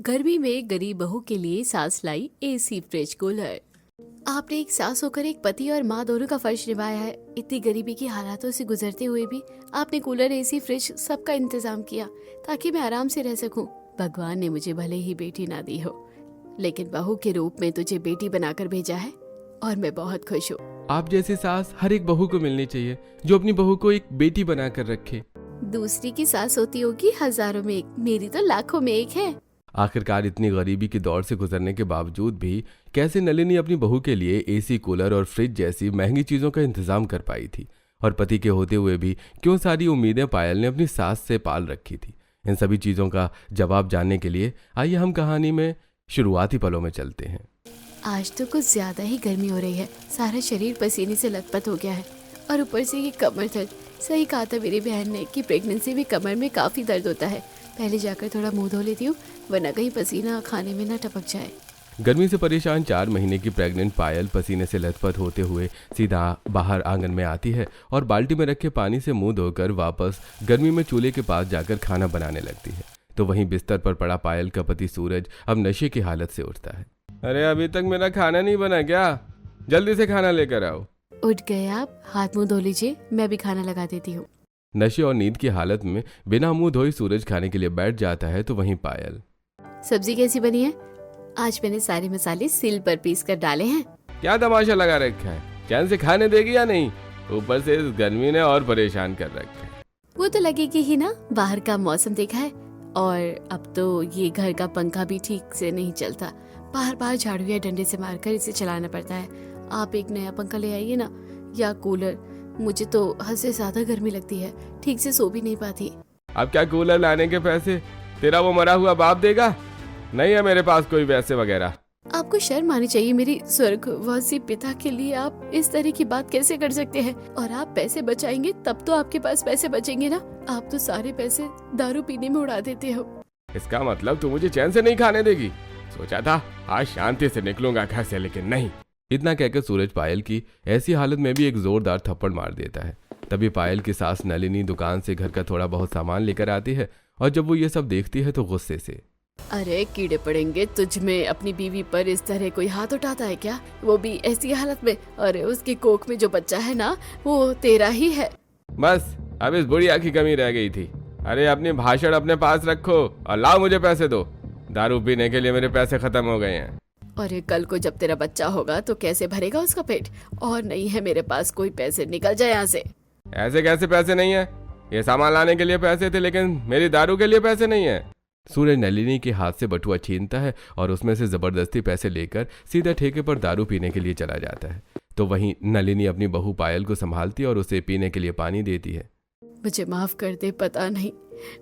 गर्मी में गरीब बहू के लिए सास लाई एसी फ्रिज कूलर। आपने एक सास होकर एक पति और माँ दोनों का फर्ज निभाया है। इतनी गरीबी की हालातों से गुजरते हुए भी आपने कूलर, एसी, फ्रिज सबका इंतजाम किया ताकि मैं आराम से रह सकूं। भगवान ने मुझे भले ही बेटी ना दी हो, लेकिन बहू के रूप में तुझे बेटी बनाकर भेजा है और मैं बहुत खुश हूँ। आप जैसी सास हर एक बहू को मिलनी चाहिए जो अपनी बहू को एक बेटी बनाकर रखे। दूसरी की सास होती होगी हजारों में एक, मेरी तो लाखों में एक है। आखिरकार इतनी गरीबी के दौर से गुजरने के बावजूद भी कैसे नलिनी अपनी बहू के लिए एसी, कूलर और फ्रिज जैसी महंगी चीजों का इंतजाम कर पाई थी, और पति के होते हुए भी क्यों सारी उम्मीदें पायल ने अपनी सास से पाल रखी थी। इन सभी चीजों का जवाब जानने के लिए आइए हम कहानी में शुरुआती पलों में चलते हैं। आज तो कुछ ज्यादा ही गर्मी हो रही है, सारा शरीर पसीने से लथपथ हो गया है और ऊपर से ये कमर दर्द। सही कहा था मेरी बहन ने कि प्रेगनेंसी में कमर में काफी दर्द होता है। पहले जाकर थोड़ा मुंह धो लेती हूँ, वरना कहीं पसीना खाने में ना टपक जाए। गर्मी से परेशान 4 महीने की प्रेग्नेंट पायल पसीने से लथपथ होते हुए सीधा बाहर आंगन में आती है और बाल्टी में रखे पानी से मुंह धोकर वापस गर्मी में चूल्हे के पास जाकर खाना बनाने लगती है। तो वहीं बिस्तर पर पड़ा पायल का पति सूरज अब नशे की हालत से उठता है। अरे अभी तक मेरा खाना नहीं बना क्या? जल्दी से खाना लेकर आओ। उठ गए आप? हाथ मुंह धो लीजिए, मैं भी खाना लगा देती हूँ। नशे और नींद की हालत में बिना मुंह धोए सूरज खाने के लिए बैठ जाता है। तो वहीं पायल, सब्जी कैसी बनी है? आज मैंने सारे मसाले सिल पर पीस कर डाले हैं। क्या तमाशा लगा रखा है? चैन से खाने देगी या नहीं? ऊपर से इस गर्मी ने और परेशान कर रखा है। वो तो लगेगी ही ना, बाहर का मौसम देखा है, और अब तो ये घर का पंखा भी ठीक से नहीं चलता। बार बार झाड़ू या डंडे से मारकर इसे चलाना पड़ता है। आप एक नया पंखा ले आइए ना, या कूलर। मुझे तो हद से ज्यादा गर्मी लगती है, ठीक से सो भी नहीं पाती। अब क्या कूलर लाने के पैसे तेरा वो मरा हुआ बाप देगा? नहीं है मेरे पास कोई पैसे वगैरह। आपको शर्म आनी चाहिए। मेरी स्वर्गवासी पिता के लिए आप इस तरह की बात कैसे कर सकते हैं? और आप पैसे बचाएंगे तब तो आपके पास पैसे बचेंगे ना। आप तो सारे पैसे दारू पीने में उड़ा देते हो। इसका मतलब तू मुझे चैन से नहीं खाने देगी? सोचा था आज शांति से निकलूंगा घर से, लेकिन नहीं। इतना कहकर सूरज पायल की ऐसी हालत में भी एक जोरदार थप्पड़ मार देता है। तभी पायल की सास नलिनी दुकान से घर का थोड़ा बहुत सामान लेकर आती है, और जब वो ये सब देखती है तो गुस्से से, अरे कीड़े पड़ेंगे तुझ में, अपनी बीवी पर इस तरह कोई हाथ उठाता है क्या? वो भी ऐसी हालत में। अरे उसकी कोख में जो बच्चा है ना, वो तेरा ही है। बस अब इस बुढ़िया की कमी रह गई थी। अरे अपनी भाषण अपने पास रखो और लाओ मुझे पैसे दो। दारू पीने के लिए मेरे पैसे खत्म हो गए हैं। और कल को जब तेरा बच्चा होगा तो कैसे भरेगा उसका पेट? और नहीं है मेरे पास कोई पैसे, निकल जाए यहाँ से। ऐसे कैसे पैसे नहीं है? ये सामान लाने के लिए पैसे थे, लेकिन मेरी दारू के लिए पैसे नहीं है। सूरज नलिनी के हाथ से बटुआ छीनता है और उसमें से जबरदस्ती पैसे लेकर सीधा ठेके पर दारू पीने के लिए चला जाता है। तो वहीं नलिनी अपनी बहू पायल को संभालती है और उसे पीने के लिए पानी देती है। मुझे माफ कर दे, पता नहीं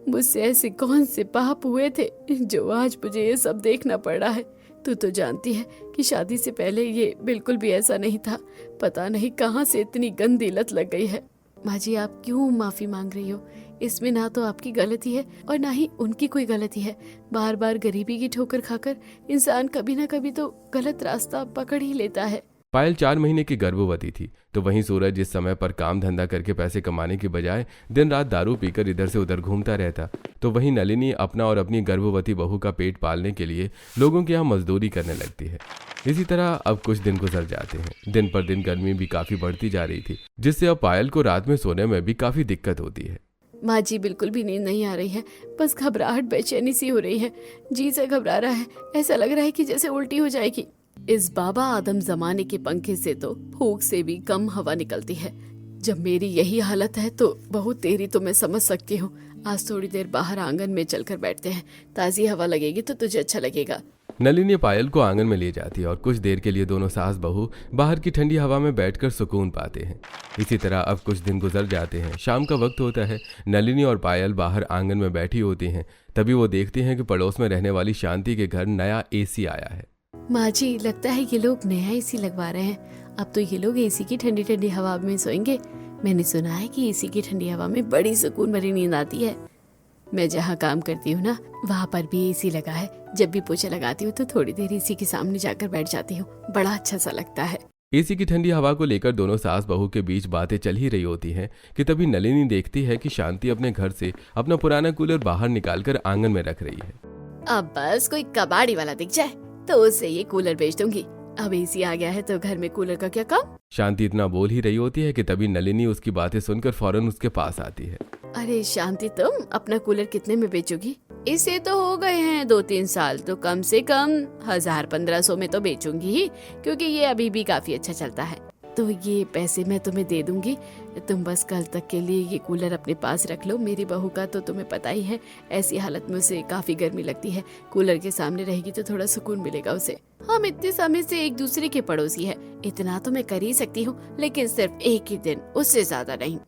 मुझसे ऐसे कौन से पाप हुए थे जो आज मुझे ये सब देखना पड़ रहा है। तू तो जानती है कि शादी से पहले ये बिल्कुल भी ऐसा नहीं था। पता नहीं कहाँ से इतनी गंदी लत लग गई है। माँ जी, आप क्यों माफी मांग रही हो? इसमें ना तो आपकी गलती है और ना ही उनकी कोई गलती है। बार बार गरीबी की ठोकर खाकर इंसान कभी ना कभी तो गलत रास्ता पकड़ ही लेता है। पायल 4 महीने की गर्भवती थी। तो वहीं सूरज इस समय पर काम धंधा करके पैसे कमाने की बजाय दिन रात दारू पीकर इधर से उधर घूमता रहता। तो वहीं नलिनी अपना और अपनी गर्भवती बहू का पेट पालने के लिए लोगों के यहाँ मजदूरी करने लगती है। इसी तरह अब कुछ दिन गुजर जाते हैं। दिन पर दिन गर्मी भी काफी बढ़ती जा रही थी, जिससे अब पायल को रात में सोने में भी काफी दिक्कत होती है। माँ जी, बिल्कुल भी नींद नहीं आ रही है, बस घबराहट, बेचैनी सी हो रही है। जी से घबरा रहा है, ऐसा लग रहा है कि जैसे उल्टी हो जाएगी। इस बाबा आदम जमाने के पंखे से तो फूंक से भी कम हवा निकलती है। जब मेरी यही हालत है तो बहुत तेरी तो मैं समझ सकती हूँ। आज थोड़ी देर बाहर आंगन में चलकर बैठते हैं, ताजी हवा लगेगी तो तुझे अच्छा लगेगा। नलिनी पायल को आंगन में ले जाती है और कुछ देर के लिए दोनों सास बहू बाहर की ठंडी हवा में बैठकर सुकून पाते हैं। इसी तरह अब कुछ दिन गुजर जाते हैं। शाम का वक्त होता है। नलिनी और पायल बाहर आंगन में बैठी होती हैं। तभी वो देखती हैं कि पड़ोस में रहने वाली शांति के घर नया एसी आया है। माँ जी, लगता है ये लोग नया एसी लगवा रहे हैं। अब तो ये लोग एसी की ठंडी ठंडी हवा में सोएंगे। मैंने सुना है कि एसी की ठंडी हवा में बड़ी सुकून भरी नींद आती है। मैं जहाँ काम करती हूँ ना, वहाँ पर भी एसी लगा है। जब भी पोछा लगाती हूँ तो थोड़ी देर एसी के सामने जाकर बैठ जाती हूँ, बड़ा अच्छा सा लगता है। एसी की ठंडी हवा को लेकर दोनों सास बहू के बीच बातें चल ही रही होती हैं कि तभी नलिनी देखती है कि शांति अपने घर से अपना पुराना कूलर बाहर निकालकर आंगन में रख रही है। अब बस कोई कबाड़ी वाला दिख जाए तो उससे ये कूलर बेच दूंगी। अब एसी आ गया है तो घर में कूलर का क्या काम। शांति इतना बोल ही रही होती है कि तभी नलिनी उसकी बातें सुनकर फौरन उसके पास आती है। अरे शांति, तुम अपना कूलर कितने में बेचोगी? इसे तो हो गए हैं 2-3 साल, तो कम से कम 1000-1500 में तो बेचूंगी ही, क्योंकि ये अभी भी काफी अच्छा चलता है। तो ये पैसे मैं तुम्हें दे दूंगी, तुम बस कल तक के लिए ये कूलर अपने पास रख लो। मेरी बहू का तो तुम्हें पता ही है, ऐसी हालत में उसे काफी गर्मी लगती है। कूलर के सामने रहेगी तो थोड़ा सुकून मिलेगा उसे। हम इतने समय से एक दूसरे के पड़ोसी है, इतना तो मैं कर ही सकती हूँ, लेकिन सिर्फ एक ही दिन, उससे ज्यादा नहीं।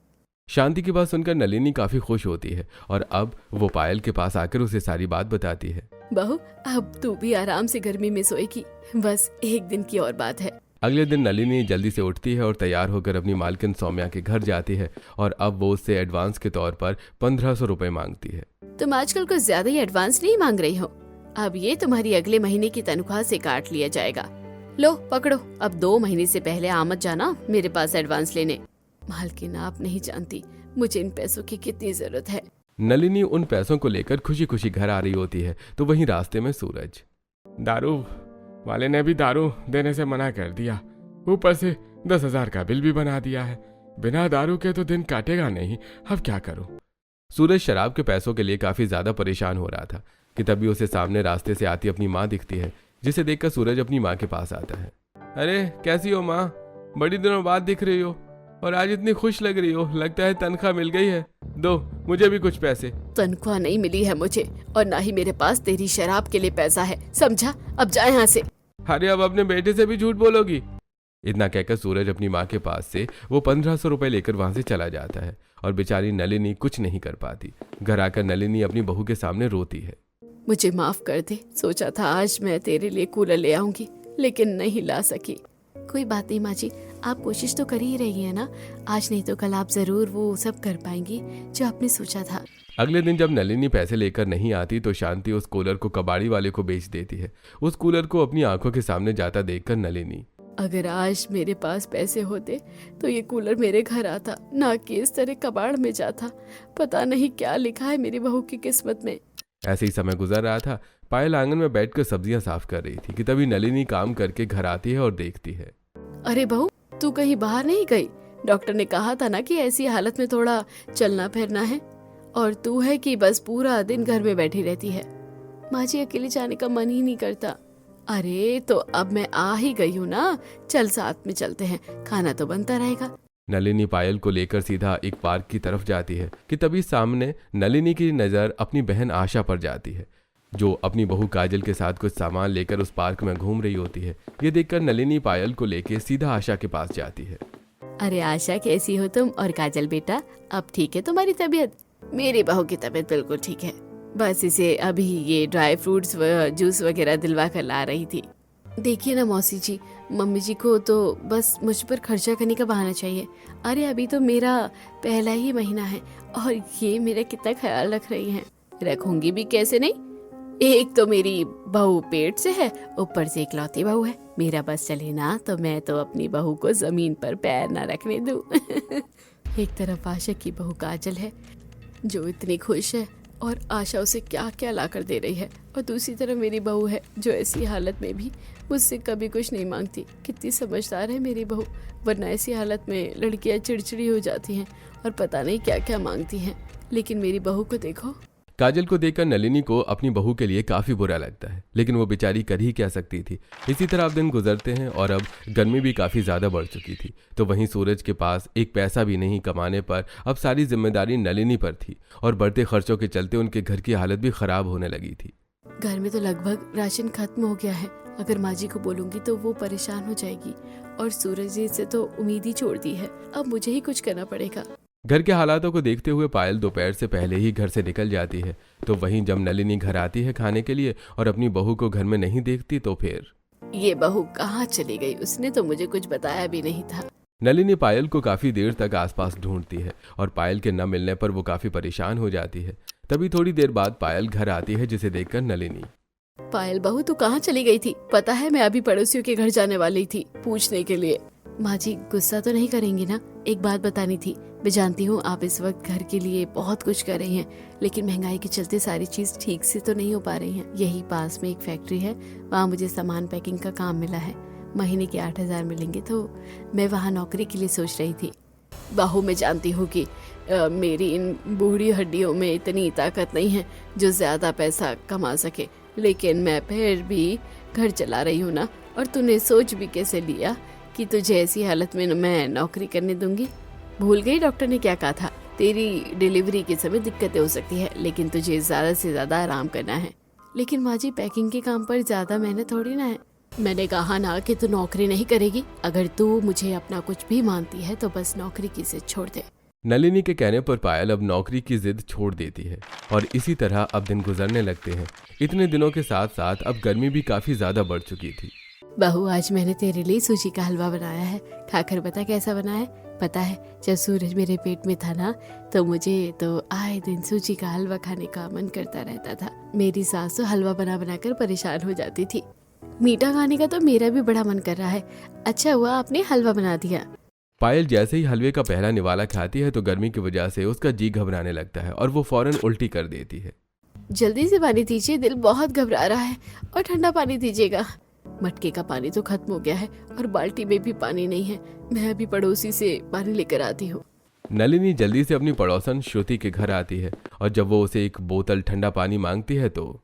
शांति की बात सुनकर नलिनी काफी खुश होती है और अब वो पायल के पास आकर उसे सारी बात बताती है। बहू, अब तू भी आराम से गर्मी में सोएगी, बस एक दिन की और बात है। अगले दिन नलिनी जल्दी से उठती है और तैयार होकर अपनी मालकिन सौम्या के घर जाती है और अब वो उससे एडवांस के तौर पर 1500 रुपए मांगती है। तुम आजकल कुछ ज्यादा ही एडवांस नहीं मांग रही हो, अब ये तुम्हारी अगले महीने की तनख्वाह से काट लिया जाएगा। लो पकड़ो, अब 2 महीने से पहले आ मत जाना मेरे पास एडवांस लेने। मालकिन, आप नहीं जानती मुझे इन पैसों की कितनी जरूरत है। नलिनी उन पैसों को लेकर खुशी खुशी घर आ रही होती है तो वहीं रास्ते में सूरज। दारू वाले ने भी दारू देने से मना कर दिया, ऊपर से 10,000 का बिल भी बना दिया है। बिना दारू के तो दिन काटेगा नहीं, अब क्या करूं। सूरज शराब के पैसों के लिए काफी ज्यादा परेशान हो रहा था कि तभी उसे सामने रास्ते से आती अपनी माँ दिखती है, जिसे देखकर सूरज अपनी माँ के पास आता है। अरे कैसी हो माँ, बड़ी दिनों बाद दिख रही हो और आज इतनी खुश लग रही हो, लगता है तनख्वाह मिल गई है। दो मुझे भी कुछ पैसे। तनख्वाह नहीं मिली है मुझे, और ना ही मेरे पास तेरी शराब के लिए पैसा है, समझा? अब जा यहाँ से। अरे अब अपने बेटे से भी झूठ बोलोगी? इतना कहकर सूरज अपनी माँ के पास से वो 1500 रुपए लेकर वहां से चला जाता है और बेचारी नलिनी कुछ नहीं कर पाती। घर आकर नलिनी अपनी बहू के सामने रोती है। मुझे माफ कर दे, सोचा था आज मैं तेरे लिए कूलर ले आऊंगी, लेकिन नहीं ला सकी। कोई बात नहीं माँ जी, आप कोशिश तो कर ही रही है ना, आज नहीं तो कल आप जरूर वो सब कर पाएंगी जो आपने सोचा था। अगले दिन जब नलिनी पैसे लेकर नहीं आती तो शांति उस कूलर को कबाड़ी वाले को बेच देती है। उस कूलर को अपनी आंखों के सामने जाता देखकर नलिनी, अगर आज मेरे पास पैसे होते तो ये कूलर मेरे घर आता, ना कि इस तरह कबाड़ में जाता। पता नहीं क्या लिखा है मेरी बहू की किस्मत में। ऐसे ही समय गुजर रहा था। पायल आंगन में बैठकर सब्जियां साफ कर रही थी कि तभी नलिनी काम करके घर आती है और देखती है। अरे बहू, तू कहीं बाहर नहीं गई? डॉक्टर ने कहा था ना कि ऐसी हालत में थोड़ा चलना फिरना है, और तू है कि बस पूरा दिन घर में बैठी रहती है। माँ जी, अकेले जाने का मन ही नहीं करता। अरे तो अब मैं आ ही गई हूँ ना, चल साथ में चलते हैं, खाना तो बनता रहेगा। नलिनी पायल को लेकर सीधा एक पार्क की तरफ जाती है कि तभी सामने नलिनी की नजर अपनी बहन आशा पर जाती है, जो अपनी बहू काजल के साथ कुछ सामान लेकर उस पार्क में घूम रही होती है। ये देखकर नलिनी पायल को लेकर सीधा आशा के पास जाती है। अरे आशा, कैसी हो तुम? और काजल बेटा, अब ठीक है तुम्हारी तबीयत? मेरी बहू की तबीयत बिल्कुल ठीक है, बस इसे अभी ये ड्राई फ्रूट्स जूस वगैरह दिलवा कर ला रही थी। देखिए ना मौसी जी, मम्मी जी को तो बस मुझ पर खर्चा करने का बहाना चाहिए। अरे अभी तो मेरा पहला ही महीना है और ये मेरा कितना ख्याल रख रही हैं। रखूंगी भी कैसे नहीं, एक तो मेरी बहू पेट से है, ऊपर से इकलौती बहू है। मेरा बस चले ना तो मैं तो अपनी बहू को जमीन पर पैर ना रखने दूं। एक तरफ आशा की बहू काजल है जो इतनी खुश है और आशा उसे क्या क्या ला कर दे रही है, और दूसरी तरफ मेरी बहू है जो ऐसी हालत में भी मुझसे कभी कुछ नहीं मांगती। कितनी समझदार है मेरी बहू, वरना ऐसी हालत में लड़कियां चिड़चिड़ी हो जाती हैं और पता नहीं क्या क्या मांगती हैं। लेकिन मेरी बहू को देखो। काजल को देखकर नलिनी को अपनी बहू के लिए काफी बुरा लगता है, लेकिन वो बेचारी कर ही क्या सकती थी। इसी तरह अब दिन गुजरते हैं और अब गर्मी भी काफी ज्यादा बढ़ चुकी थी। तो वहीं सूरज के पास एक पैसा भी नहीं कमाने पर अब सारी जिम्मेदारी नलिनी पर थी और बढ़ते खर्चों के चलते उनके घर की हालत भी खराब होने लगी थी। घर में तो लगभग राशन खत्म हो गया है। अगर माँ जी को बोलूंगी तो वो परेशान हो जाएगी, और सूरज जी से तो उम्मीद ही छोड़ दी है। अब मुझे ही कुछ करना पड़ेगा। घर के हालातों को देखते हुए पायल दोपहर से पहले ही घर से निकल जाती है। तो वहीं जब नलिनी घर आती है खाने के लिए और अपनी बहू को घर में नहीं देखती तो फिर ये बहू कहाँ चली गई? उसने तो मुझे कुछ बताया भी नहीं था। नलिनी पायल को काफी देर तक आसपास ढूंढती है और पायल के न मिलने पर वो काफी परेशान हो जाती है। तभी थोड़ी देर बाद पायल घर आती है, जिसे देखकर नलिनी, पायल बहू, तू कहाँ चली गई थी? पता है मैं अभी पड़ोसियों के घर जाने वाली थी पूछने के लिए। माँ जी गुस्सा तो नहीं करेंगी ना? एक बात बतानी थी। मैं जानती हूँ आप इस वक्त घर के लिए बहुत कुछ कर रही हैं, लेकिन महंगाई के चलते सारी चीज ठीक से तो नहीं हो पा रही हैं। यही पास में एक फैक्ट्री है, वहाँ मुझे सामान पैकिंग का काम मिला है। महीने के 8,000 मिलेंगे, तो मैं वहाँ नौकरी के लिए सोच रही थी। बहू, मैं जानती हूँ कि मेरी इन बूढ़ी हड्डियों में इतनी ताकत नहीं है जो ज्यादा पैसा कमा सके, लेकिन मैं फिर भी घर चला रही हूँ ना। और तूने सोच भी कैसे लिया कि तुझे ऐसी हालत में मैं नौकरी करने दूंगी? भूल गई डॉक्टर ने क्या कहा था? तेरी डिलीवरी के समय दिक्कतें हो सकती है, लेकिन तुझे ज्यादा से ज्यादा आराम करना है। लेकिन माँ जी, पैकिंग के काम पर ज्यादा मेहनत थोड़ी ना है। मैंने कहा ना कि तू नौकरी नहीं करेगी। अगर तू मुझे अपना कुछ भी मानती है तो बस नौकरी की जिद छोड़ दे। नलिनी के कहने पर पायल अब नौकरी की जिद छोड़ देती है और इसी तरह अब दिन गुजरने लगते हैं। इतने दिनों के साथ साथ अब गर्मी भी काफी ज्यादा बढ़ चुकी थी। बहू, आज मैंने तेरे लिए सूजी का हलवा बनाया है, खाकर बता कैसा बना है। पता है, जब सूरज मेरे पेट में था ना, तो मुझे तो आए दिन सूजी का हलवा खाने का मन करता रहता था। मेरी सास तो हलवा बना बना कर परेशान हो जाती थी। मीठा खाने का तो मेरा भी बड़ा मन कर रहा है। अच्छा हुआ आपने हलवा बना दिया। पायल जैसे ही हलवे का पहला निवाला खाती है तो गर्मी की वजह से उसका जी घबराने लगता है और वो फौरन उल्टी कर देती है। जल्दी से पानी दीजिए, दिल बहुत घबरा रहा है। और ठंडा पानी दीजिएगा। मटके का पानी तो खत्म हो गया है और बाल्टी में भी पानी नहीं है। मैं अभी पड़ोसी से पानी लेकर आती हूँ। नलिनी जल्दी से अपनी पड़ोसन श्रुति के घर आती है और जब वो उसे एक बोतल ठंडा पानी मांगती है तो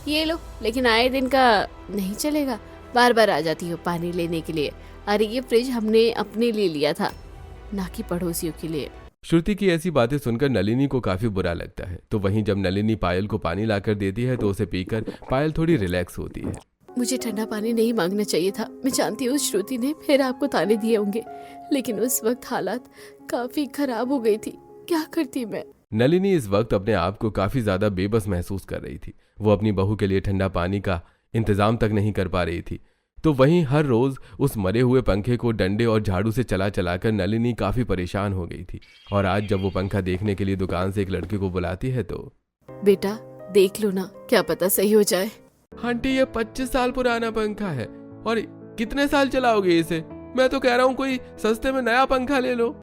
ये लो, लेकिन आए दिन का नहीं चलेगा। बार बार आ जाती हो पानी लेने के लिए। अरे ये फ्रिज हमने अपने लिए लिया था, ना कि पड़ोसियों के लिए। श्रुति की ऐसी बातें सुनकर नलिनी को काफी बुरा लगता है। तो वहीं जब नलिनी पायल को पानी लाकर देती है तो उसे पीकर पायल थोड़ी रिलैक्स होती है। मुझे ठंडा पानी नहीं मांगना चाहिए था। मैं जानती हूँ श्रुति ने फिर आपको ताने दिए होंगे, लेकिन उस वक्त हालात काफी खराब हो गई थी। क्या करती मैं? नलिनी इस वक्त अपने आप को काफी ज्यादा बेबस महसूस कर रही थी। वो अपनी बहू के लिए ठंडा पानी का इंतजाम तक नहीं कर पा रही थी। तो वहीं हर रोज उस मरे हुए पंखे को डंडे और झाड़ू से चला चलाकर नलिनी काफी परेशान हो गई थी। और आज जब वो पंखा देखने के लिए दुकान से एक लड़के को बुलाती है तो बेटा देख लो ना, क्या पता सही हो जाए। आंटी, ये 25 साल पुराना पंखा है और कितने साल चलाओगे इसे? मैं तो कह रहा हूँ कोई सस्ते में नया पंखा ले लो।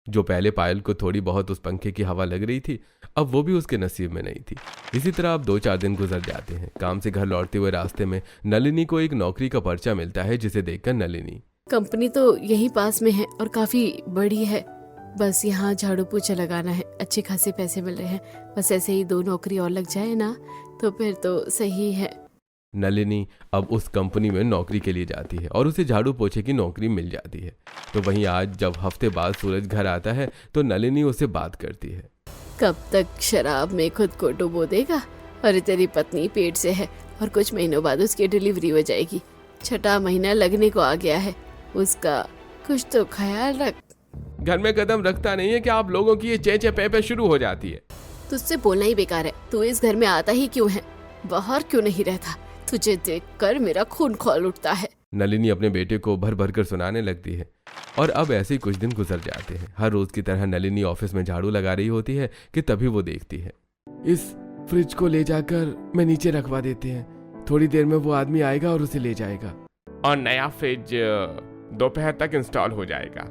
जो पहले पायल को थोड़ी बहुत उस पंखे की हवा लग रही थी, अब वो भी उसके नसीब में नहीं थी। इसी तरह अब 2-4 दिन गुजर जाते हैं। काम से घर लौटते हुए रास्ते में नलिनी को एक नौकरी का पर्चा मिलता है, जिसे देखकर नलिनी, कंपनी तो यहीं पास में है और काफी बड़ी है। बस यहाँ झाड़ू पोछा लगाना है। अच्छे खासे पैसे मिल रहे हैं। बस ऐसे ही 2 नौकरी और लग जाए ना तो फिर तो सही है। नलिनी अब उस कंपनी में नौकरी के लिए जाती है और उसे झाड़ू पोछे की नौकरी मिल जाती है। तो वहीं आज जब हफ्ते बाद सूरज घर आता है तो नलिनी उससे बात करती है। कब तक शराब में खुद को डुबो देगा? अरे तेरी पत्नी पेट से है और कुछ महीनों बाद उसकी डिलीवरी हो जाएगी। 6ठा महीना लगने को आ गया है। उसका कुछ तो ख्याल रख। घर में कदम रखता नहीं है कि आप लोगों की ये चेचे पे शुरू हो जाती है। तुझसे बोलना ही बेकार है। तू इस घर में आता ही क्यों है? बाहर क्यों नहीं रहता? तुझे देखकर मेरा खून खौल उठता है। नलिनी अपने बेटे को भर भर कर सुनाने लगती है। और अब ऐसे ही कुछ दिन गुजर जाते हैं। हर रोज की तरह नलिनी ऑफिस में झाड़ू लगा रही होती है कि तभी वो देखती है, इस फ्रिज को ले जाकर मैं नीचे रखवा देते हैं। थोड़ी देर में वो आदमी आएगा और उसे ले जाएगा और नया फ्रिज दोपहर तक इंस्टॉल हो जाएगा।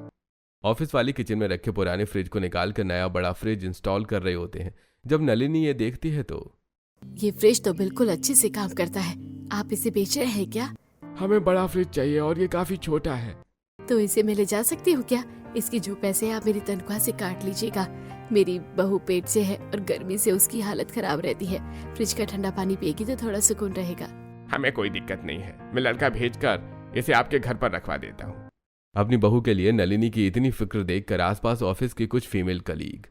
ऑफिस वाली किचन में रखे पुराने फ्रिज को निकाल कर नया बड़ा फ्रिज इंस्टॉल कर रहे होते हैं। जब नलिनी ये देखती है तो ये फ्रिज तो बिल्कुल अच्छे से काम करता है। आप इसे बेच रहे हैं क्या? हमें बड़ा फ्रिज चाहिए और ये काफी छोटा है। तो इसे मैं ले जा सकती हूँ क्या? इसकी जो पैसे आप मेरी तनख्वाह से काट लीजिएगा। मेरी बहू पेट से है और गर्मी से उसकी हालत खराब रहती है। फ्रिज का ठंडा पानी पिएगी तो थोड़ा सुकून रहेगा। हमें कोई दिक्कत नहीं है। मैं लड़का भेजकर इसे आपके घर पर रखवा देता हूँ। अपनी बहू के लिए नलिनी की इतनी फिक्र देखकर आसपास ऑफिस के कुछ फीमेल कलीग,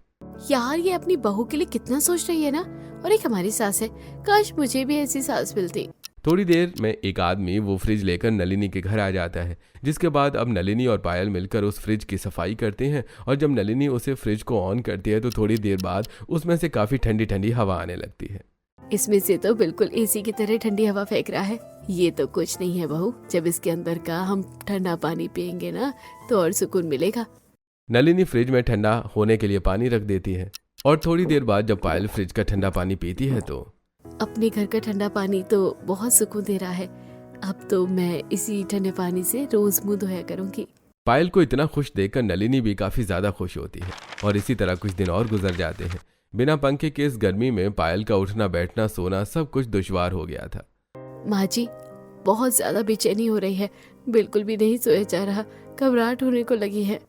यार ये अपनी बहू के लिए कितना सोच रही है ना। और एक हमारी सास है, काश मुझे भी ऐसी सास मिलती। थोड़ी देर में एक आदमी वो फ्रिज लेकर नलिनी के घर आ जाता है। जिसके बाद अब नलिनी और पायल मिलकर उस फ्रिज की सफाई करते हैं। और जब नलिनी उसे फ्रिज को ऑन करती है तो थोड़ी देर बाद उसमें से काफी ठंडी ठंडी हवा आने लगती है। इसमें से तो बिल्कुल एसी की तरह ठंडी हवा फेंक रहा है। ये तो कुछ नहीं है बहू, जब इसके अंदर का हम ठंडा पानी पियेंगे ना तो और सुकून मिलेगा। नलिनी फ्रिज में ठंडा होने के लिए पानी रख देती है और थोड़ी देर बाद जब पायल फ्रिज का ठंडा पानी पीती है तो अपने घर का ठंडा पानी तो बहुत सुकून दे रहा है। अब तो मैं इसी ठंडे पानी से रोज मुंह धोया करूंगी। पायल को इतना खुश देखकर नलिनी भी काफी ज्यादा खुश होती है और इसी तरह कुछ दिन और गुजर जाते हैं। बिना पंखे के इस गर्मी में पायल का उठना बैठना सोना सब कुछ दुश्वार हो गया था। माँ जी, बहुत ज्यादा बेचैनी हो रही है, बिल्कुल भी नहीं सोया जा रहा, घबराहट होने को लगी है।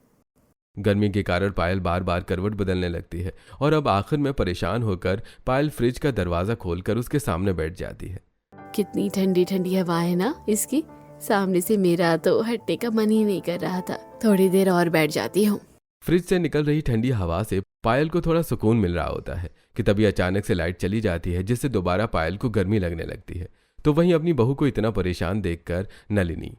गर्मी के कारण पायल बार बार करवट बदलने लगती है और अब आखिर में परेशान होकर पायल फ्रिज का दरवाजा खोलकर उसके सामने बैठ जाती है। कितनी ठंडी ठंडी हवा है ना इसकी, सामने से मेरा तो हटने का मन ही नहीं कर रहा था। थोड़ी देर और बैठ जाती हूँ। फ्रिज से निकल रही ठंडी हवा से पायल को थोड़ा सुकून मिल रहा होता है कि तभी अचानक से लाइट चली जाती है, जिससे दोबारा पायल को गर्मी लगने लगती है। तो वहीं अपनी बहू को इतना परेशान देखकर नलिनी,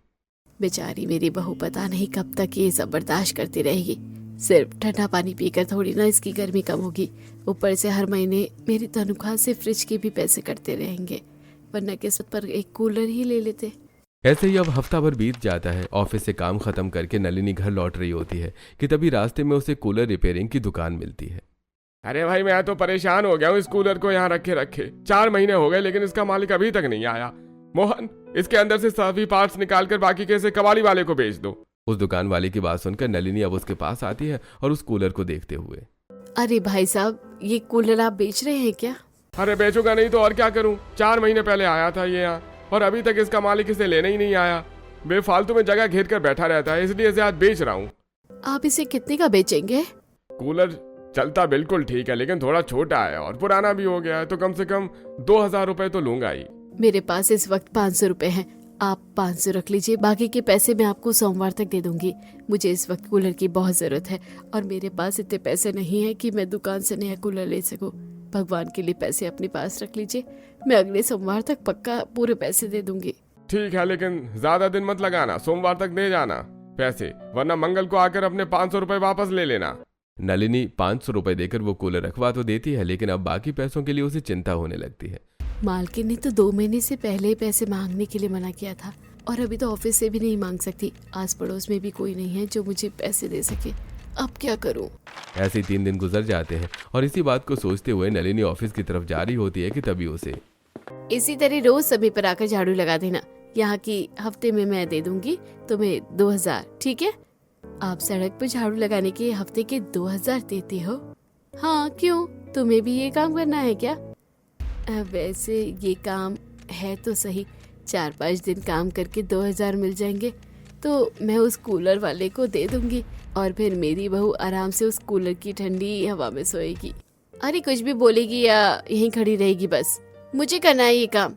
बेचारी मेरी बहू पता नहीं कब तक ये सब बर्दाश्त करती रहेगी। सिर्फ ठंडा पानी पीकर थोड़ी ना इसकी गर्मी कम होगी। ऊपर से हर महीने मेरी तनख्वाह से फ्रिज के भी पैसे कटते रहेंगे, वरना किस्मत पर एक कूलर ही ले लेते। ऐसे ही अब हफ्ता भर बीत जाता है। ऑफिस से काम खत्म करके नलिनी घर लौट रही होती है कि तभी रास्ते में उसे कूलर रिपेयरिंग की दुकान मिलती है। अरे भाई, मैं तो परेशान हो गया हूँ इस कूलर को यहाँ रखे रखे। 4 महीने हो गए लेकिन इसका मालिक अभी तक नहीं आया। मोहन, इसके अंदर से सभी पार्ट्स निकालकर बाकी के इसे कबाड़ी वाले को बेच दो। उस दुकान वाले की बात सुनकर नलिनी अब उसके पास आती है और उस कूलर को देखते हुए, अरे भाई साहब, ये कूलर आप बेच रहे हैं क्या? अरे बेचूंगा नहीं तो और क्या करूं। 4 महीने पहले आया था ये यहाँ और अभी तक इसका मालिक इसे लेने ही नहीं आया। बेफालतू में जगह घेर कर बैठा रहता है, इसलिए इसे आज बेच रहा हूँ। आप इसे कितने का बेचेंगे? कूलर चलता बिल्कुल ठीक है लेकिन थोड़ा छोटा है और पुराना भी हो गया है, तो कम से कम 2000 रुपए तो लूंगा ही। मेरे पास इस वक्त 500 रुपए हैं, आप 500 रख लीजिए, बाकी के पैसे मैं आपको सोमवार तक दे दूंगी। मुझे इस वक्त कूलर की बहुत जरूरत है और मेरे पास इतने पैसे नहीं है कि मैं दुकान से नया कूलर ले सकूं। भगवान के लिए पैसे अपने पास रख लीजिए, मैं अगले सोमवार तक पक्का पूरे पैसे दे दूंगी। ठीक है, लेकिन ज्यादा दिन मत लगाना, सोमवार तक दे जाना पैसे, वरना मंगल को आकर अपने 500 रुपए वापस ले लेना। नलिनी 500 रुपए देकर वो कूलर रखवा तो देती है, लेकिन अब बाकी पैसों के लिए उसे चिंता होने लगती है। मालकिन ने तो 2 महीने से पहले ही पैसे मांगने के लिए मना किया था और अभी तो ऑफिस से भी नहीं मांग सकती। आस पड़ोस में भी कोई नहीं है जो मुझे पैसे दे सके। अब क्या करूं? ऐसे ही 3 दिन गुजर जाते हैं और इसी बात को सोचते हुए नलिनी ऑफिस की तरफ जा रही होती है कि तभी उसे, इसी तरह रोज समय पर आकर झाड़ू लगा देना। यहाँ की हफ्ते में मैं दे दूंगी तुम्हें 2000, ठीक है? आप सड़क पर झाड़ू लगाने के हफ्ते के 2000 देती हो? हाँ, क्यों, तुम्हें भी ये काम करना है क्या? वैसे ये काम है तो सही, 4-5 दिन काम करके 2000 मिल जाएंगे तो मैं उस कूलर वाले को दे दूंगी और फिर मेरी बहू आराम से उस कूलर की ठंडी हवा में सोएगी। अरे कुछ भी बोलेगी या यहीं खड़ी रहेगी? बस मुझे करना है ये काम,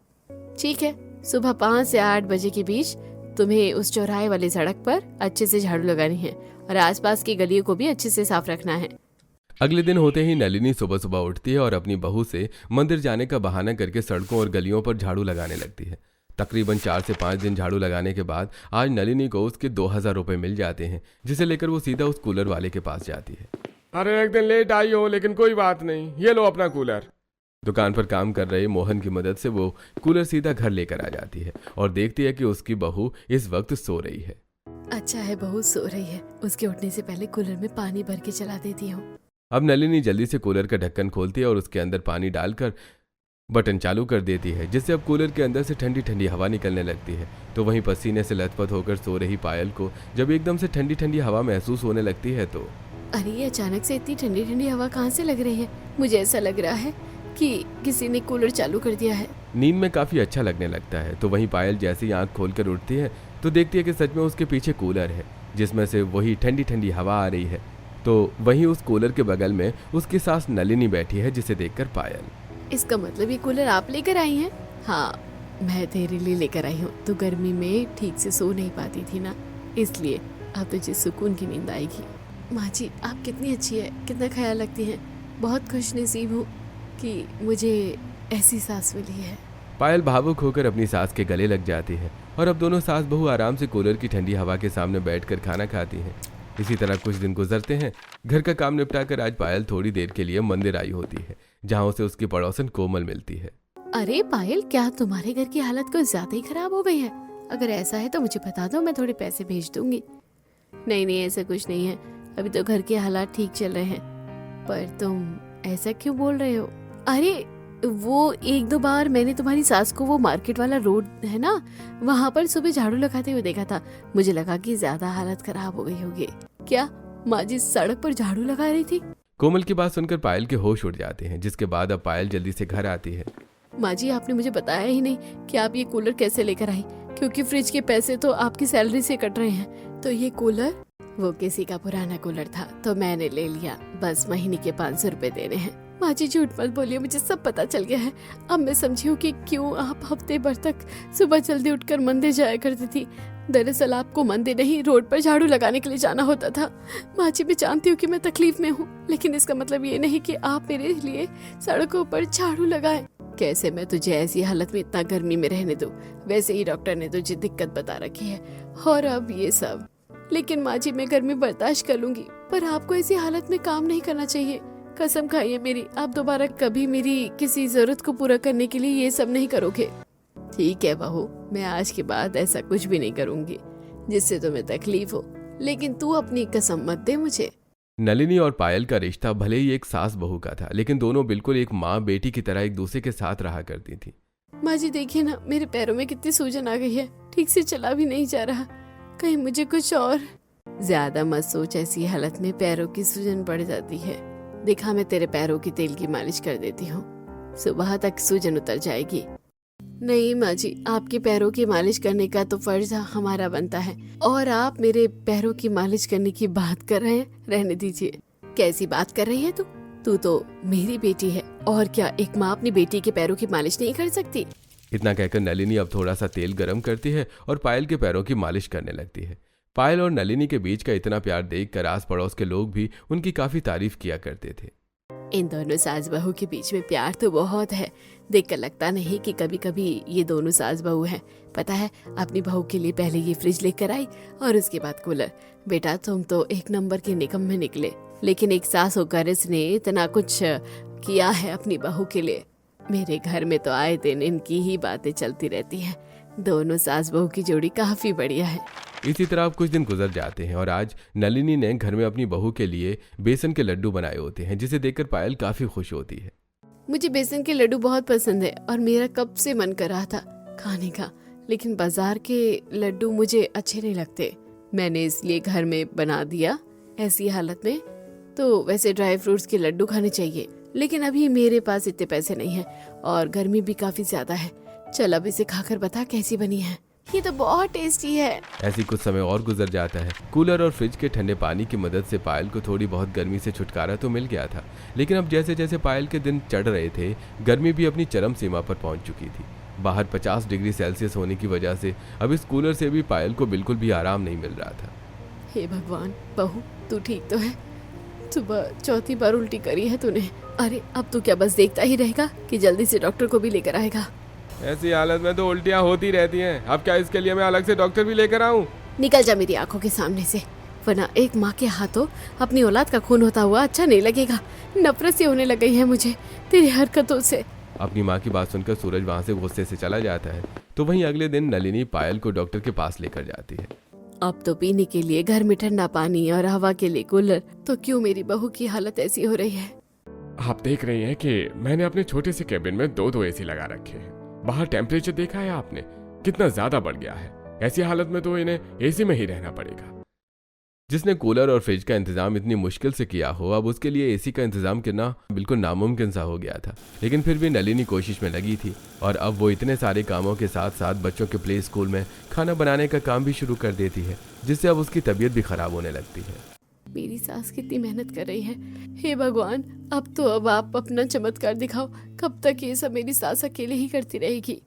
ठीक है? सुबह 5 से 8 बजे के बीच तुम्हें उस चौराहे वाली सड़क पर अच्छे से झाड़ू लगानी है और आसपास की गलियों को भी अच्छे से साफ रखना है। अगले दिन होते ही नलिनी सुबह सुबह उठती है और अपनी बहू से मंदिर जाने का बहाना करके सड़कों और गलियों पर झाड़ू लगाने लगती है। तकरीबन 4 से 5 दिन झाड़ू लगाने के बाद आज नलिनी को उसके 2000 रुपए मिल जाते हैं, जिसे लेकर वो सीधा उस कूलर वाले के पास जाती है। अरे एक दिन लेट आई हो लेकिन कोई बात नहीं, ये लो अपना कूलर। दुकान पर काम कर रहे मोहन की मदद से वो कूलर सीधा घर लेकर आ जाती है और देखती है कि उसकी बहू इस वक्त सो रही है। अच्छा है, बहू सो रही है, उसके उठने से पहले कूलर में पानी भर के चला देती हूँ। अब नलिनी जल्दी से कूलर का ढक्कन खोलती है और उसके अंदर पानी डालकर बटन चालू कर देती है, जिससे अब कूलर के अंदर से ठंडी ठंडी हवा निकलने लगती है। तो वहीं पसीने से लथपथ होकर सो रही पायल को जब एकदम से ठंडी ठंडी हवा महसूस होने लगती है तो, अरे ये अचानक से इतनी ठंडी ठंडी हवा कहाँ से लग रही है? मुझे ऐसा लग रहा है कि किसी ने कूलर चालू कर दिया है। नींद में काफी अच्छा लगने लगता है। तो वहीं पायल जैसे ही आंख खोलकर उठती है तो देखती है कि सच में उसके पीछे कूलर है, जिसमें से वही ठंडी ठंडी हवा आ रही है। तो वहीं उस कूलर के बगल में उसकी सास नलिनी बैठी है, जिसे देखकर पायल, इसका मतलब ये कूलर आप लेकर आई हैं? हाँ, मैं तेरे लिए लेकर आई हूँ। तो गर्मी में ठीक से सो नहीं पाती थी ना, इसलिए अब तुझे सुकून की नींद आएगी। माँ जी, आप कितनी अच्छी है, कितना ख्याल रखती हैं। बहुत खुशनसीब हूँ कि मुझे ऐसी सास मिली है। पायल भावुक होकर अपनी सास के गले लग जाती है और अब दोनों सास बहू आराम से कूलर की ठंडी हवा के सामने बैठकर खाना खाती हैं। इसी तरह कुछ दिन गुजरते हैं। घर का काम निपटाकर आज पायल थोड़ी देर के लिए मंदिर आई होती है, जहाँ उसे उसकी पड़ोसन कोमल मिलती है। अरे पायल, क्या तुम्हारे घर की हालत कुछ ज्यादा ही खराब हो गई है? अगर ऐसा है तो मुझे बता दो, मैं थोड़े पैसे भेज दूंगी। नहीं नहीं, ऐसा कुछ नहीं है, अभी तो घर के हालात ठीक चल रहे हैं। पर तुम ऐसा क्यों बोल रहे हो? अरे वो एक दो बार मैंने तुम्हारी सास को वो मार्केट वाला रोड है ना, वहाँ पर सुबह झाड़ू लगाते हुए देखा था। मुझे लगा कि ज्यादा हालत खराब हो गई होगी। क्या माँ जी सड़क पर झाड़ू लगा रही थी? कोमल की बात सुनकर पायल के होश उड़ जाते हैं, जिसके बाद अब पायल जल्दी से घर आती है। माँ जी आपने मुझे बताया ही नहीं कि आप ये कूलर कैसे लेकर आई, क्योंकि फ्रिज के पैसे तो आपकी सैलरी से कट रहे हैं। तो ये कूलर वो किसी का पुराना कूलर था तो मैंने ले लिया, बस महीने के 500 रुपए देने हैं। माँ जी झूठ मत बोलिए, मुझे सब पता चल गया है। अब मैं समझी हूँ कि क्यों आप हफ्ते भर तक सुबह जल्दी उठकर मंदिर जाया करती थी। दरअसल आपको मंदिर नहीं, रोड पर झाड़ू लगाने के लिए जाना होता था। माँ जी मैं जानती हूँ कि मैं तकलीफ में हूँ, लेकिन इसका मतलब ये नहीं कि आप मेरे लिए सड़कों पर झाड़ू लगाएं। कैसे मैं तुझे ऐसी हालत में इतना गर्मी में रहने दूं? वैसे ही डॉक्टर ने तुझे दिक्कत बता रखी है, और अब ये सब। लेकिन माँ जी मैं गर्मी बर्दाश्त कर लूंगी, पर आपको ऐसी हालत में काम नहीं करना चाहिए। कसम खाइए मेरी, आप दोबारा कभी मेरी किसी जरूरत को पूरा करने के लिए ये सब नहीं करोगे। ठीक है बहू, मैं आज के बाद ऐसा कुछ भी नहीं करूंगी जिससे तुम्हें तकलीफ हो, लेकिन तू अपनी कसम मत दे मुझे। नलिनी और पायल का रिश्ता भले ही एक सास बहू का था, लेकिन दोनों बिल्कुल एक माँ बेटी की तरह एक दूसरे के साथ रहा करती थी। माँ जी देखिए ना, मेरे पैरों में कितनी सूजन आ गई है, ठीक से चला भी नहीं जा रहा। कहीं मुझे कुछ और। ज्यादा मत सोच, ऐसी हालत में पैरों की सूजन बढ़ जाती है। देखा, मैं तेरे पैरों की तेल की मालिश कर देती हूँ, सुबह तक सूजन उतर जाएगी। नहीं माँ जी, आपके पैरों की मालिश करने का तो फर्ज हमारा बनता है, और आप मेरे पैरों की मालिश करने की बात कर रहे हैं। रहने दीजिए। कैसी बात कर रही है तू? तू तो मेरी बेटी है, और क्या एक माँ अपनी बेटी के पैरों की मालिश नहीं कर सकती? इतना कहकर नलिनी अब थोड़ा सा तेल गरम करती है और पायल के पैरों की मालिश करने लगती है। पायल और नलिनी के बीच का इतना प्यार देखकर आस पड़ोस के लोग भी उनकी काफी तारीफ किया करते थे। इन दोनों सास बहू के बीच में प्यार तो बहुत है, देखकर लगता नहीं कि कभी कभी ये दोनों सास बहू हैं। पता है, अपनी बहू के लिए पहले ये फ्रिज लेकर आई और उसके बाद कूलर। बेटा तुम तो एक नंबर के निकम्मे निकले, लेकिन एक सास होकर इसने इतना कुछ किया है अपनी बहू के लिए। मेरे घर में तो आए दिन इनकी ही बातें चलती रहती हैं। दोनों सास बहू की जोड़ी काफी बढ़िया है। इसी तरह अब कुछ दिन गुजर जाते हैं और आज नलिनी ने घर में अपनी बहू के लिए बेसन के लड्डू बनाए होते हैं, जिसे देखकर पायल काफी खुश होती है। मुझे बेसन के लड्डू बहुत पसंद है और मेरा कब से मन कर रहा था खाने का, लेकिन बाजार के लड्डू मुझे अच्छे नहीं लगते। मैंने इसलिए घर में बना दिया। ऐसी हालत में तो वैसे ड्राई फ्रूट्स के लड्डू खाने चाहिए, लेकिन अभी मेरे पास इतने पैसे नहीं है और गर्मी भी काफी ज्यादा है। चल अब इसे खाकर बता कैसी बनी है। ये तो बहुत टेस्टी है। ऐसी कुछ समय और गुजर जाता है। कूलर और फ्रिज के ठंडे पानी की मदद से पायल को थोड़ी बहुत गर्मी से छुटकारा तो मिल गया था, लेकिन अब जैसे जैसे पायल के दिन चढ़ रहे थे, गर्मी भी अपनी चरम सीमा पर पहुंच चुकी थी। बाहर 50 डिग्री सेल्सियस होने की वजह से अब इस कूलर से भी पायल को बिल्कुल भी आराम नहीं मिल रहा था। हे भगवान, बहू तू ठीक तो है? सुबह चौथी बार उल्टी करी है तूने। अरे अब तू क्या बस देखता ही रहेगा कि जल्दी से डॉक्टर को भी लेकर आएगा? ऐसी हालत में तो उल्टियाँ होती रहती हैं। अब क्या इसके लिए मैं अलग से डॉक्टर भी लेकर आऊँ? निकल जा मेरी आंखों के सामने से, वरना एक माँ के हाथों अपनी औलाद का खून होता हुआ अच्छा नहीं लगेगा। नफरत सी होने लग गई है मुझे तेरी हरकतों से। अपनी माँ की बात सुनकर सूरज वहाँ से गुस्से से चला जाता है। तो वहीं अगले दिन नलिनी पायल को डॉक्टर के पास लेकर जाती है। अब तो पीने के लिए घर में ठंडा पानी और हवा के लिए कूलर, तो क्यों मेरी बहू की हालत ऐसी हो रही है? आप देख रही हैं कि मैंने अपने छोटे से केबिन में 2 एसी लगा रखे हैं। बाहर टेम्परेचर देखा है आपने कितना ज्यादा बढ़ गया है। ऐसी हालत में तो इन्हें एसी में ही रहना पड़ेगा। जिसने कूलर और फ्रिज का इंतजाम इतनी मुश्किल से किया हो, अब उसके लिए एसी का इंतजाम करना बिल्कुल नामुमकिन सा हो गया था। लेकिन फिर भी नलिनी कोशिश में लगी थी और अब वो इतने सारे कामों के साथ साथ बच्चों के प्ले स्कूल में खाना बनाने का काम भी शुरू कर देती है, जिससे अब उसकी तबीयत भी खराब होने लगती है। मेरी सास कितनी मेहनत कर रही है। हे भगवान, अब आप अपना चमत्कार दिखाओ। कब तक ये सब मेरी सास अकेले ही करती रहेगी?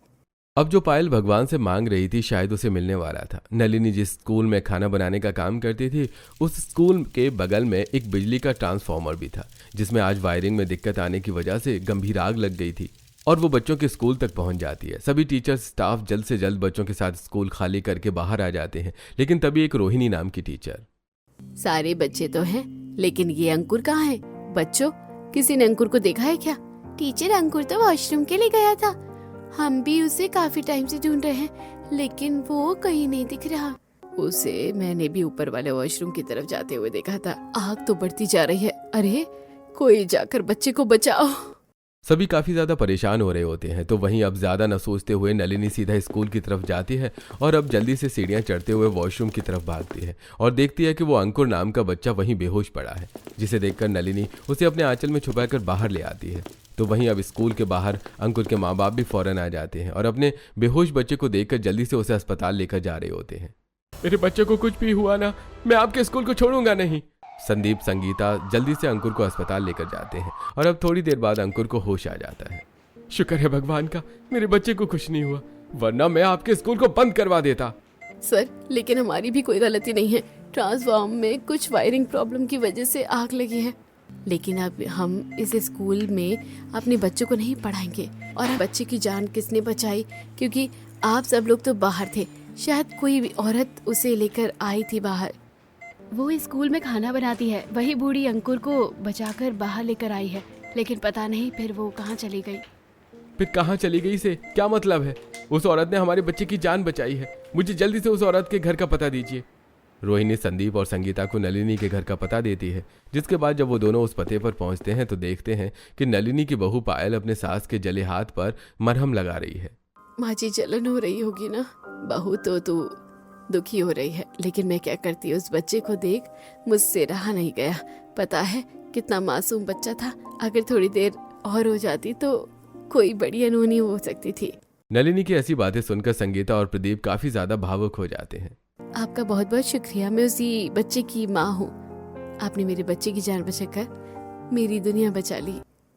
अब जो पायल भगवान से मांग रही थी शायद उसे मिलने वाला था। नलिनी जिस स्कूल में खाना बनाने का काम करती थी, उस स्कूल के बगल में एक बिजली का ट्रांसफार्मर भी था, जिसमें आज वायरिंग में दिक्कत आने की वजह से गंभीर आग लग गई थी और वो बच्चों के स्कूल तक पहुंच जाती है। सभी टीचर स्टाफ जल्द से जल्द बच्चों के साथ स्कूल खाली करके बाहर आ जाते हैं, लेकिन तभी एक रोहिणी नाम की टीचर। सारे बच्चे तो हैं, लेकिन ये अंकुर कहाँ है? बच्चों, किसी ने अंकुर को देखा है क्या? टीचर, अंकुर तो वॉशरूम के लिए गया था। हम भी उसे काफी टाइम से ढूंढ रहे हैं, लेकिन वो कहीं नहीं दिख रहा। उसे मैंने भी ऊपर वाले वॉशरूम की तरफ जाते हुए देखा था। आग तो बढ़ती जा रही है। अरे कोई जाकर बच्चे को बचाओ। सभी काफी ज्यादा परेशान हो रहे होते हैं। तो वहीं अब ज्यादा न सोचते हुए नलिनी सीधा स्कूल की तरफ जाती है और अब जल्दी से सीढ़ियां चढ़ते हुए वॉशरूम की तरफ भागती है और देखती है कि वो अंकुर नाम का बच्चा वहीं बेहोश पड़ा है, जिसे देखकर नलिनी उसे अपने आंचल में छुपाकर बाहर ले आती है। तो वहीं अब स्कूल के बाहर अंकुर के माँ बाप भी फौरन आ जाते हैं और अपने बेहोश बच्चे को देखकर जल्दी से उसे अस्पताल लेकर जा रहे होते हैं। मेरे बच्चे को कुछ भी हुआ ना, मैं आपके स्कूल को छोड़ूंगा नहीं। संदीप संगीता जल्दी से अंकुर को अस्पताल लेकर जाते हैं और अब थोड़ी देर बाद अंकुर को होश आ जाता है। शुक्र है भगवान का, मेरे बच्चे को कुछ नहीं हुआ, वरना मैं आपके स्कूल को बंद करवा देता। सर, लेकिन हमारी भी कोई गलती नहीं है। ट्रांसफॉर्म में कुछ वायरिंग प्रॉब्लम की वजह से आग लगी है, लेकिन अब हम इस स्कूल में अपने बच्चों को नहीं पढ़ाएंगे। और बच्चे की जान किसने बचाई? क्योंकि आप सब लोग तो बाहर थे, शायद कोई भी औरत उसे लेकर आई थी बाहर। वो स्कूल में खाना बनाती है, वही बूढ़ी अंकुर को बचाकर बाहर लेकर आई है, लेकिन पता नहीं फिर वो कहाँ चली गई। फिर कहाँ चली गई से क्या मतलब है? उस औरत ने हमारे बच्चे की जान बचाई है, मुझे जल्दी से उस औरत के घर का पता दीजिए। रोहिणी संदीप और संगीता को नलिनी के घर का पता देती है, जिसके बाद जब वो दोनों उस पते पर पहुंचते हैं तो देखते हैं कि नलिनी की बहू पायल अपने सास के जले हाथ पर मरहम लगा रही है। माँ जी, जलन हो रही होगी ना? बहू तो तू दुखी हो रही है, लेकिन मैं क्या करती, उस बच्चे को देख मुझसे रहा नहीं गया। पता है कितना मासूम बच्चा था, अगर थोड़ी देर और हो जाती तो कोई बड़ी अनहोनी हो सकती थी। नलिनी की ऐसी बातें सुनकर संगीता और प्रदीप काफी ज्यादा भावुक हो जाते हैं। आपका बहुत बहुत शुक्रिया, मैं उसी बच्चे की माँ हूँ। आपने मेरे बच्चे की जान बचाकर मेरी दुनिया बचा ली।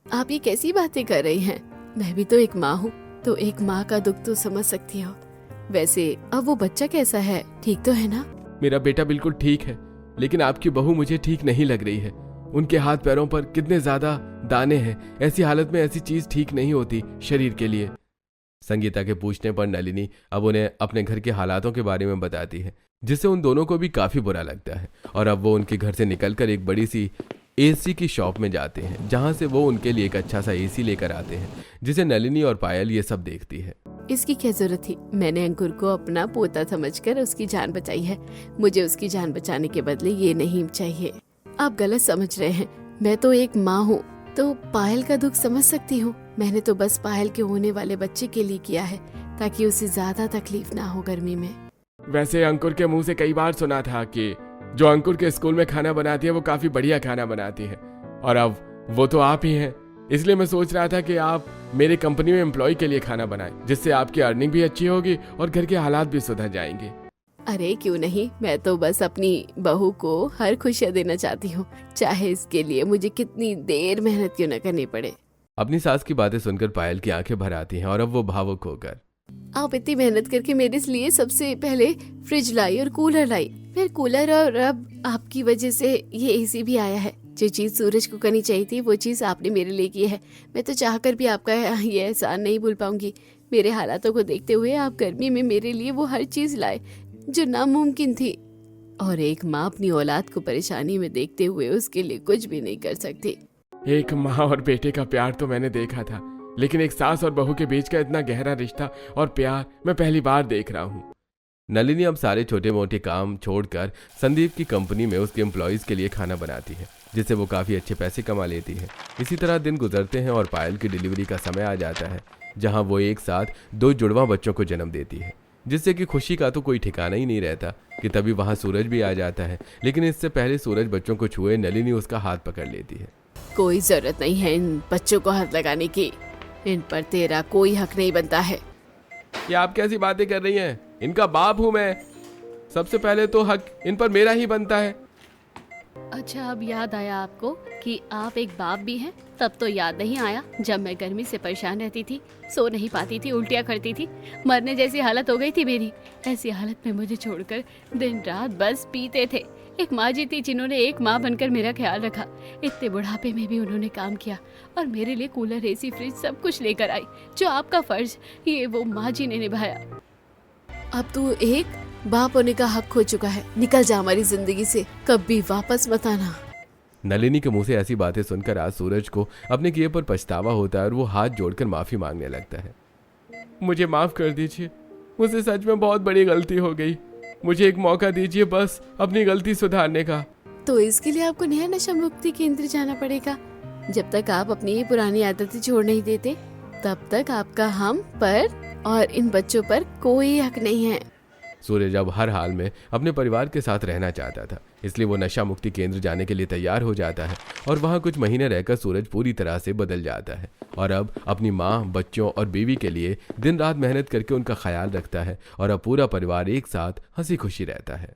आप ये कैसी बातें कर रही हैं? मैं भी तो एक माँ हूँ, तो एक माँ का दुख तो समझ सकती हो। वैसे अब वो बच्चा कैसा है, ठीक तो है ना? मेरा बेटा बिल्कुल ठीक है, लेकिन आपकी बहू मुझे ठीक नहीं लग रही है। उनके हाथ पैरों पर कितने ज्यादा दाने हैं, ऐसी हालत में ऐसी चीज ठीक नहीं होती शरीर के लिए। संगीता के पूछने पर नलिनी अब उन्हें अपने घर के हालातों के बारे में बताती है, जिससे उन दोनों को भी काफी बुरा लगता है। और अब वो उनके घर से निकलकर एक बड़ी सी एसी की शॉप में जाते हैं, जहां से वो उनके लिए एक अच्छा सा एसी लेकर आते हैं, जिसे नलिनी और पायल ये सब देखती है। इसकी क्या जरूरत थी? मैंने अंकुर को अपना पोता समझकर उसकी जान बचाई है। मुझे उसकी जान बचाने के बदले ये नहीं चाहिए। आप गलत समझ रहे हैं। मैं तो एक माँ हूँ, तो पायल का दुख समझ सकती हूँ। मैंने तो बस पायल के होने वाले बच्चे के लिए किया है, ताकि उसे ज्यादा तकलीफ ना हो गर्मी में। वैसे अंकुर के मुंह से कई बार सुना था कि जो अंकुर के स्कूल में खाना बनाती है वो काफी बढ़िया खाना बनाती है, और अब वो तो आप ही हैं। इसलिए मैं सोच रहा था कि आप मेरे कंपनी में एम्प्लॉय के लिए खाना बनाएं, जिससे आपकी अर्निंग भी अच्छी होगी और घर के हालात भी सुधर जाएंगे। अरे क्यों नहीं, मैं तो बस अपनी बहू को हर खुशियाँ देना चाहती हूँ, चाहे इसके लिए मुझे कितनी देर मेहनत क्यों न करनी पड़े। अपनी सास की बातें सुनकर पायल की आंखें भर आती हैं और अब वो भावुक होकर, आप इतनी मेहनत करके मेरे लिए सबसे पहले फ्रिज लाई और कूलर लाई, फिर कूलर, और अब आपकी वजह से ये एसी भी आया है। जो चीज सूरज को करनी चाहिए थी वो चीज आपने मेरे लिए की है। मैं तो चाहकर भी आपका ये एहसान नहीं भूल पाऊंगी। मेरे हालातों को देखते हुए आप गर्मी में मेरे लिए वो हर चीज लाए जो नामुमकिन थी, और एक माँ अपनी औलाद को परेशानी में देखते हुए उसके लिए कुछ भी नहीं कर सकती। एक माँ और बेटे का प्यार तो मैंने देखा था, लेकिन एक सास और बहू के बीच का इतना गहरा रिश्ता और प्यार मैं पहली बार देख रहा हूँ। नलिनी अब सारे छोटे मोटे काम छोड़कर संदीप की कंपनी में उसके एम्प्लॉयज के लिए खाना बनाती है, जिससे वो काफी अच्छे पैसे कमा लेती है। इसी तरह दिन गुजरते हैं और पायल की डिलीवरी का समय आ जाता है, जहां वो एक साथ 2 जुड़वा बच्चों को जन्म देती है, जिससे कि खुशी का तो कोई ठिकाना ही नहीं रहता कि तभी वहां सूरज भी आ जाता है। लेकिन इससे पहले सूरज बच्चों को छुए नलिनी उसका हाथ पकड़ लेती है। कोई जरूरत नहीं है इन बच्चों को हाथ लगाने की, इन पर तेरा कोई हक नहीं बनता है। ये आप कैसी बातें कर रही हैं? इनका बाप हूँ मैं, सबसे पहले तो हक इन पर मेरा ही बनता है। अच्छा, अब याद आया आपको कि आप एक बाप भी हैं? तब तो याद नहीं आया जब मैं गर्मी से परेशान रहती थी, सो नहीं पाती थी, उल्टियाँ करती थी, मरने जैसी हालत हो गई थी मेरी। ऐसी हालत में मुझे छोड़कर दिन रात बस पीते थे। एक माँ जी थी जिन्होंने एक माँ बनकर मेरा ख्याल रखा। इतने बुढ़ापे में भी उन्होंने काम किया और मेरे लिए कूलर, एसी, फ्रिज सब कुछ लेकर आई। जो आपका फर्ज ये वो माँ जी ने निभाया। अब तू एक बाप होने का हक खो चुका है। निकल जा हमारी जिंदगी से, कभी वापस मत आना। नलिनी के मुंह से ऐसी बातें सुनकर आज सूरज को अपने किए पर पछतावा होता है और वो हाथ जोड़कर माफी मांगने लगता है। मुझे माफ कर दीजिए, मुझसे सच में बहुत बड़ी गलती हो गई। मुझे एक मौका दीजिए बस अपनी गलती सुधारने का। तो इसके लिए आपको नया नशा मुक्ति केंद्र जाना पड़ेगा। जब तक आप अपनी ये पुरानी आदतें छोड़ नहीं देते तब तक आपका हम पर और इन बच्चों पर कोई हक नहीं है। सूरज अब हर हाल में अपने परिवार के साथ रहना चाहता था, इसलिए वो नशा मुक्ति केंद्र जाने के लिए तैयार हो जाता है और वहाँ कुछ महीने रहकर सूरज पूरी तरह से बदल जाता है और अब अपनी माँ, बच्चों और बीवी के लिए दिन रात मेहनत करके उनका ख्याल रखता है और अब पूरा परिवार एक साथ हंसी खुशी रहता है।